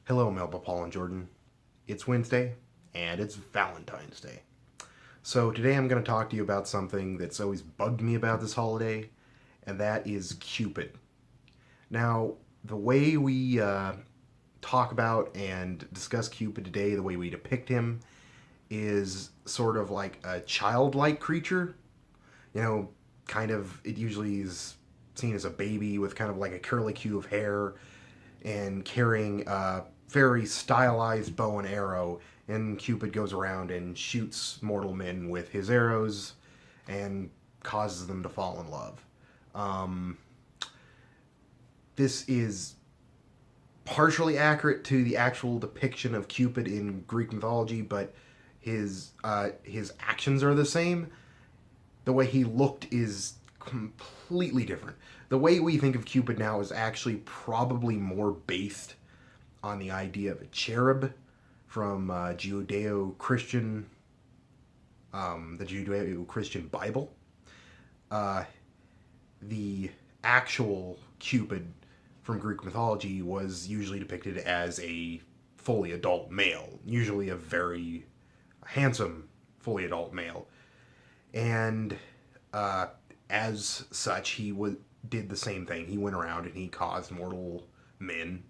Hello, Melba, Paul, and Jordan. It's Wednesday, and it's Valentine's Day. So today I'm going to talk to you about something that's always bugged me about this holiday, and that is Cupid. Now, the way we talk about and discuss Cupid today, the way we depict him, is sort of like a childlike creature. You know, kind of, it usually is seen as a baby with kind of like a curlicue of hair and carrying a very stylized bow and arrow, and Cupid goes around and shoots mortal men with his arrows and causes them to fall in love. This is partially accurate to the actual depiction of Cupid in Greek mythology, but his actions are the same. The way he looked is completely different. The way we think of Cupid now is actually probably more based on the idea of a cherub from Judeo-Christian, the Judeo-Christian Bible. The actual Cupid from Greek mythology was usually depicted as a fully adult male, usually a very handsome fully adult male. And as such, he did the same thing. He went around and he caused mortal men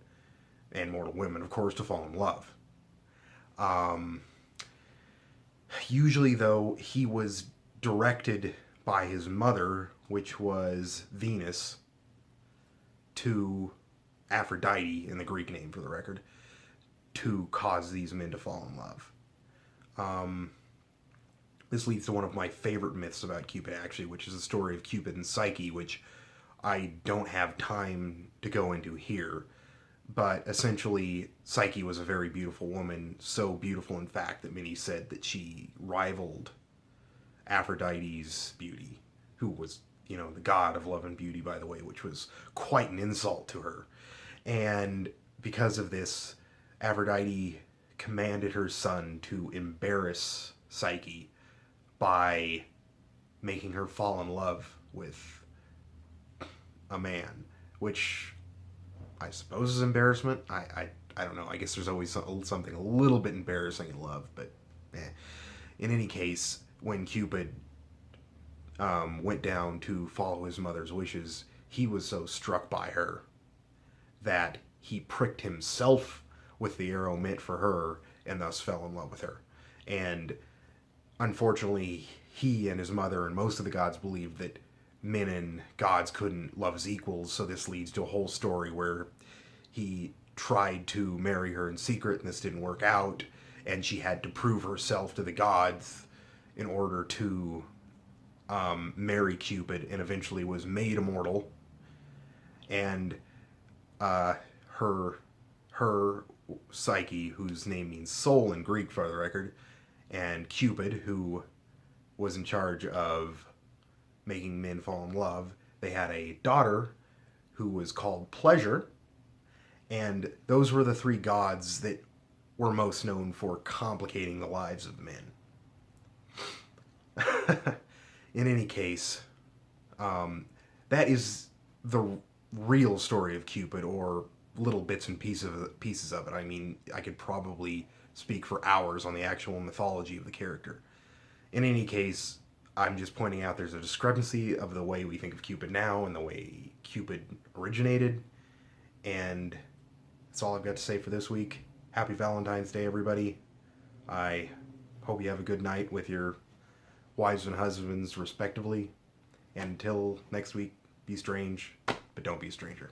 and mortal women, of course, to fall in love. Usually, though, he was directed by his mother, which was Venus, to Aphrodite, in the Greek name for the record, to cause these men to fall in love. This leads to one of my favorite myths about Cupid, actually, which is the story of Cupid and Psyche, which I don't have time to go into here. But essentially, Psyche was a very beautiful woman, so beautiful, in fact, that many said that she rivaled Aphrodite's beauty, who was, the god of love and beauty, by the way, which was quite an insult to her. And because of this, Aphrodite commanded her son to embarrass Psyche by making her fall in love with a man, which I suppose is embarrassment. I don't know. I guess there's always something a little bit embarrassing in love, but in any case, when Cupid went down to follow his mother's wishes, he was so struck by her that he pricked himself with the arrow meant for her and thus fell in love with her. And unfortunately, he and his mother and most of the gods believed that men and gods couldn't love as equals, so this leads to a whole story where he tried to marry her in secret and this didn't work out, and she had to prove herself to the gods in order to marry Cupid, and eventually was made immortal. And her Psyche, whose name means soul in Greek for the record, and Cupid, who was in charge of making men fall in love, they had a daughter who was called Pleasure, and those were the three gods that were most known for complicating the lives of men. In any case, that is the real story of Cupid, or little bits and pieces of it. I mean, I could probably speak for hours on the actual mythology of the character. In any case, I'm just pointing out there's a discrepancy of the way we think of Cupid now and the way Cupid originated. And that's all I've got to say for this week. Happy Valentine's Day, everybody. I hope you have a good night with your wives and husbands, respectively. And until next week, be strange, but don't be a stranger.